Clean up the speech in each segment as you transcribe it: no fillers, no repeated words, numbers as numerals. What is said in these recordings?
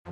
So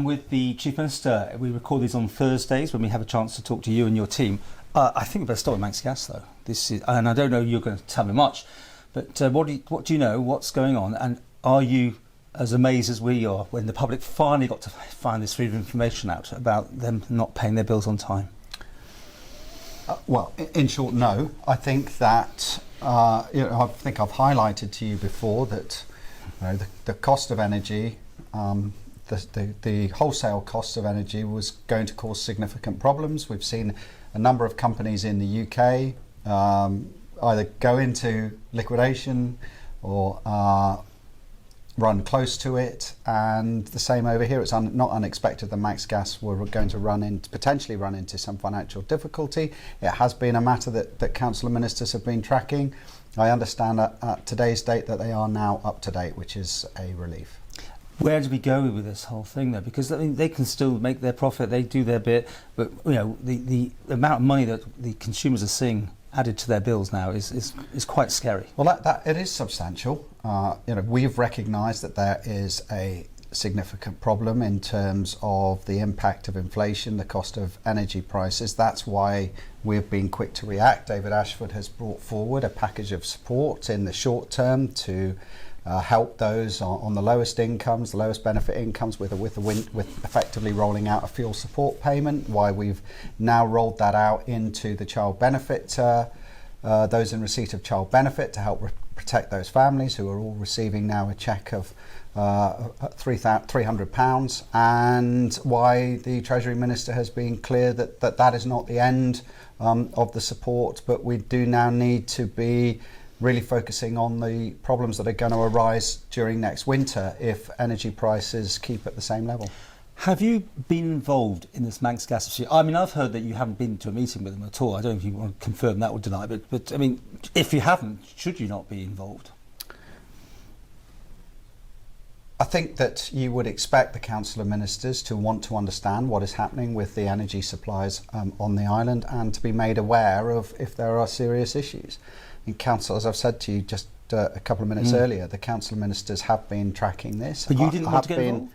with the Chief Minister, we record these on Thursdays when we have a chance to talk to you and your team. I think we better start with Manx Gas though. And I don't know you're going to tell me much, but what do you know, what's going on, and are you as amazed as we are when the public finally got to find this freedom of information out about them not paying their bills on time? Well, in short, no. I think that, I think I've highlighted to you before that the cost of energy, the wholesale cost of energy was going to cause significant problems. We've seen a number of companies in the UK either go into liquidation or run close to it, and the same over here. It's not unexpected that Manx Gas were going to potentially run into some financial difficulty. It has been a matter that council and ministers have been tracking. I understand at today's date that they are now up to date, which is a relief. Where do we go with this whole thing though? Because I mean, they can still make their profit, they do their bit, but the amount of money that the consumers are seeing added to their bills now is quite scary. Well, that it is substantial. We've recognised that there is a significant problem in terms of the impact of inflation, the cost of energy prices. That's why we've been quick to react. David Ashford has brought forward a package of support in the short term to help those on the lowest incomes, the lowest benefit incomes, with effectively rolling out a fuel support payment. Why we've now rolled that out into the child benefit, those in receipt of child benefit, to help protect those families who are all receiving now a cheque of £300, and why the Treasury Minister has been clear that is not the end of the support, but we do now need to be really focusing on the problems that are going to arise during next winter if energy prices keep at the same level. Have you been involved in this Manx Gas issue? I mean, I've heard that you haven't been to a meeting with them at all. I don't know if you want to confirm that or deny, but I mean, if you haven't, should you not be involved? I think that you would expect the Council of Ministers to want to understand what is happening with the energy supplies on the island, and to be made aware of if there are serious issues. In Council, as I've said to you just a couple of minutes earlier, the Council of Ministers have been tracking this. But you didn't want to get involved?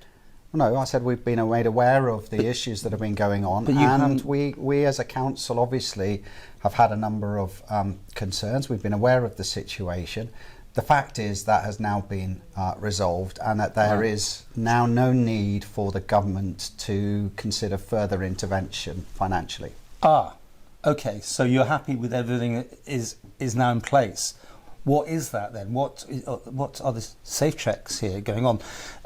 No, I said we've been made aware of the issues that have been going on, and we as a council obviously have had a number of concerns. We've been aware of the situation. The fact is that has now been resolved, and that there is now no need for the government to consider further intervention financially. Okay, so you're happy with everything that is now in place. What is that then? What are the safe checks here going on?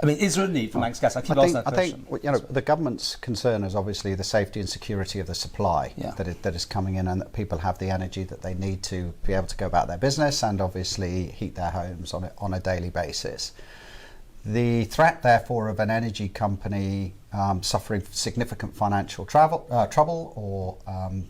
I mean, is there a need for Manx Gas? I keep asking that question. I think the government's concern is obviously the safety and security of the supply that is coming in, and that people have the energy that they need to be able to go about their business and obviously heat their homes on a daily basis. The threat, therefore, of an energy company suffering significant financial trouble or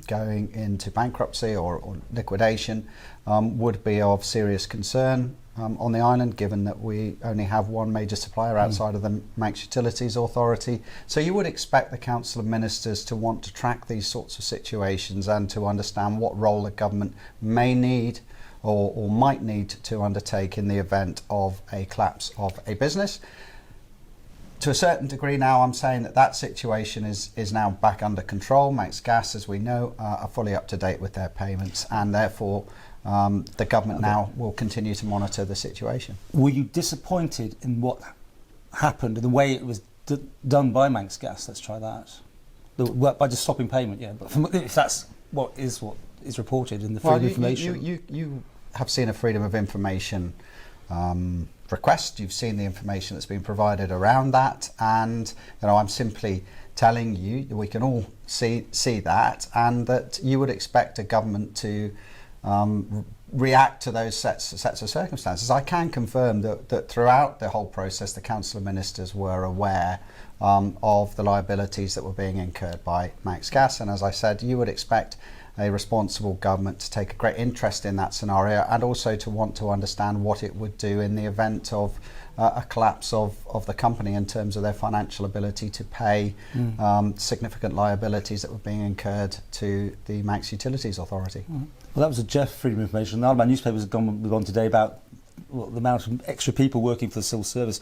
going into bankruptcy or liquidation would be of serious concern on the island, given that we only have one major supplier outside of the Manx Utilities Authority. So you would expect the Council of Ministers to want to track these sorts of situations and to understand what role the government may need or might need to undertake in the event of a collapse of a business. To a certain degree now, I'm saying that situation is now back under control. Manx Gas, as we know, are fully up to date with their payments, and therefore the government now will continue to monitor the situation. Were you disappointed in what happened, in the way it was done by Manx Gas? Let's try that. By just stopping payment, yeah. But if that's what is reported in the freedom of information. You have seen a freedom of information request. You've seen the information that's been provided around that, and I'm simply telling you that we can all see that, and that you would expect a government to react to those sets of circumstances. I can confirm that throughout the whole process, the Council of Ministers were aware of the liabilities that were being incurred by Manx Gas, and as I said, you would expect a responsible government to take a great interest in that scenario, and also to want to understand what it would do in the event of a collapse of the company in terms of their financial ability to pay significant liabilities that were being incurred to the Manx Utilities Authority. Well, that was a Jeff Freedom information. Now my newspapers have gone on today about the amount of extra people working for the civil service.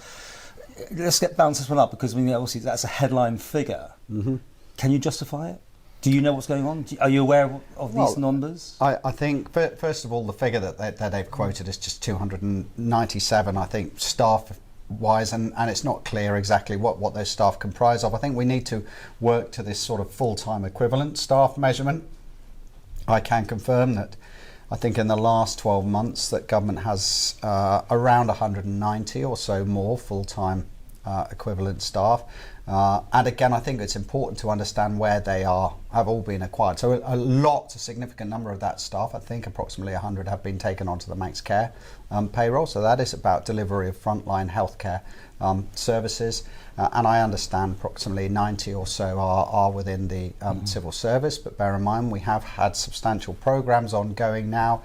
Let's bounce this one up, because I mean, obviously that's a headline figure. Mm-hmm. Can you justify it? Do you know what's going on? Are you aware of these numbers? I think, first of all, the figure that they've quoted is just 297, I think, staff-wise, and it's not clear exactly what those staff comprise of. I think we need to work to this sort of full-time equivalent staff measurement. I can confirm that I think in the last 12 months that government has around 190 or so more full-time equivalent staff. And again, I think it's important to understand where they have all been acquired. So a significant number of that staff, I think approximately 100, have been taken onto the Manx Care payroll. So that is about delivery of frontline healthcare services. And I understand approximately 90 or so are within the civil service. But bear in mind, we have had substantial programs ongoing now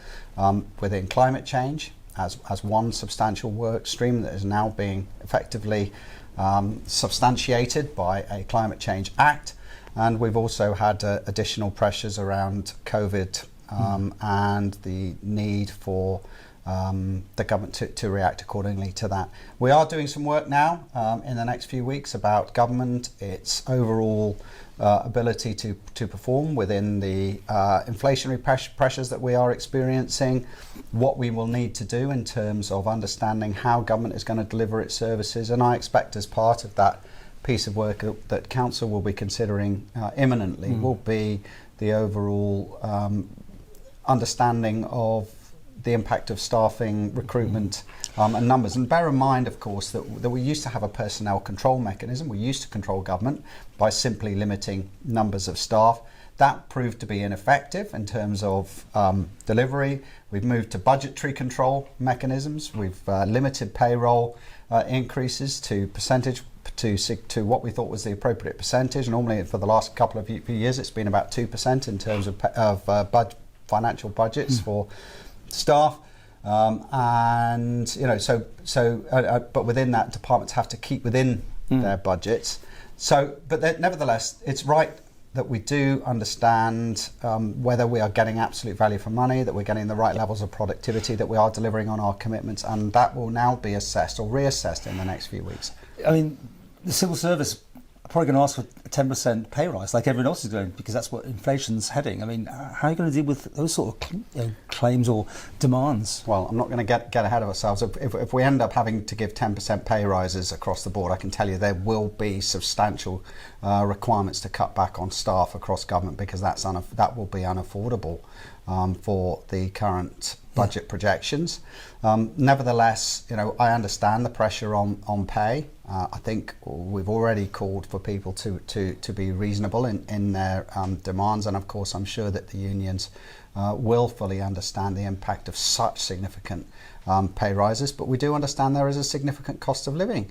within climate change as one substantial work stream that is now being effectively substantiated by a Climate Change Act, and we've also had additional pressures around COVID and the need for the government to react accordingly to that. We are doing some work now in the next few weeks about government, its overall ability to perform within the inflationary pressures that we are experiencing, what we will need to do in terms of understanding how government is going to deliver its services, and I expect as part of that piece of work that Council will be considering imminently will be the overall understanding of the impact of staffing, recruitment and numbers. And bear in mind, of course, that we used to have a personnel control mechanism. We used to control government by simply limiting numbers of staff. That proved to be ineffective in terms of delivery. We've moved to budgetary control mechanisms. We've limited payroll increases to percentage to what we thought was the appropriate percentage. Normally, for the last couple of years, it's been about 2% in terms of financial budgets for staff, and you know, but within that, departments have to keep within their budgets. So, but nevertheless, it's right that we do understand whether we are getting absolute value for money, that we're getting the right levels of productivity, that we are delivering on our commitments, and that will now be assessed or reassessed in the next few weeks. I mean, the civil service are probably going to ask for a 10% pay rise, like everyone else is doing, because that's what inflation's heading. I mean, how are you going to deal with those sort of claims or demands? Well, I'm not going to get ahead of ourselves. If we end up having to give 10% pay rises across the board, I can tell you there will be substantial requirements to cut back on staff across government, because that will be unaffordable for the current budget projections. Nevertheless, you know, I understand the pressure on pay. I think we've already called for people to be reasonable in their demands, and of course I'm sure that the unions will fully understand the impact of such significant pay rises, but we do understand there is a significant cost of living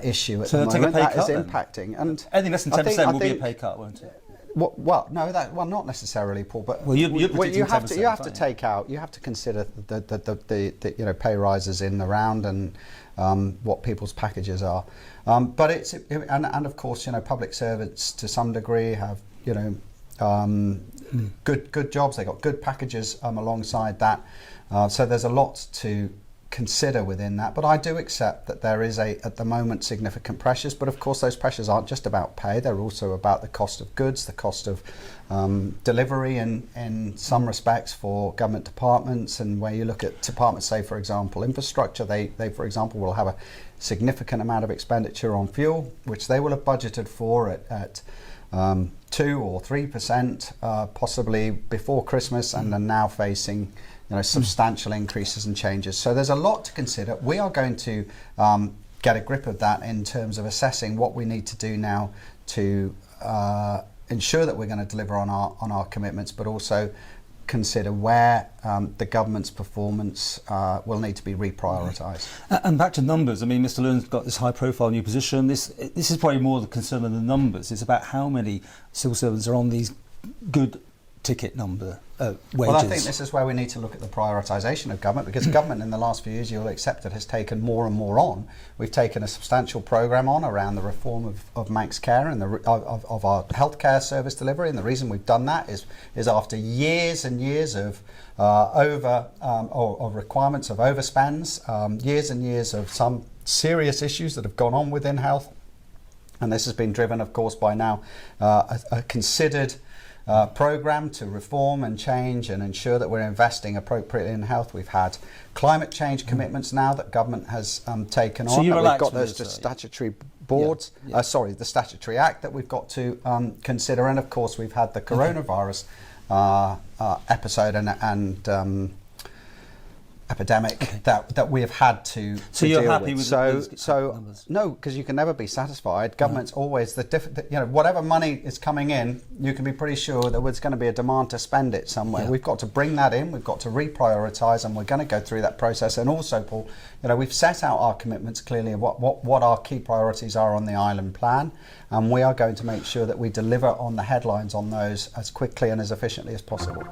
issue at the moment that is impacting. And anything less than 10% will be a pay cut, won't it? Well, no, not necessarily, Paul. But well, you have to take out. You have to consider the you know, pay rises in the round and what people's packages are. But it's and of course, you know, public servants to some degree have, you know, good jobs. They got good packages alongside that. So there's a lot to consider within that, but I do accept that there is at the moment significant pressures, but of course those pressures aren't just about pay, they're also about the cost of goods, the cost of delivery in some respects for government departments. And where you look at departments, say for example infrastructure, they for example will have a significant amount of expenditure on fuel, which they will have budgeted for at 2 or 3% possibly before Christmas, and are now facing, you know, substantial increases and changes. So there's a lot to consider. We are going to get a grip of that in terms of assessing what we need to do now to ensure that we're going to deliver on our commitments, but also consider where the government's performance will need to be reprioritised. And back to numbers, I mean, Mr. Learn's got this high-profile new position. This is probably more the concern than the numbers. It's about how many civil servants are on these good ticket number wages. Well, I think this is where we need to look at the prioritisation of government, because government in the last few years, you'll accept it, has taken more and more on. We've taken a substantial programme on around the reform of Manx Care and of our healthcare service delivery, and the reason we've done that is after years and years of requirements of overspends, years and years of some serious issues that have gone on within health, and this has been driven, of course, by now a considered programme to reform and change and ensure that we're investing appropriately in health. We've had climate change commitments now that government has taken on. You're we've got those statutory boards, the Statutory Act that we've got to consider, and of course we've had the coronavirus episode and epidemic that we have had to So you're deal happy with. with So numbers? no, because you can never be satisfied. Government's always whatever money is coming in, you can be pretty sure that there's going to be a demand to spend it somewhere. We've got to bring that in. We've got to reprioritise, and we're going to go through that process. And also, Paul, we've set out our commitments clearly of what our key priorities are on the island plan, and we are going to make sure that we deliver on the headlines on those as quickly and as efficiently as possible.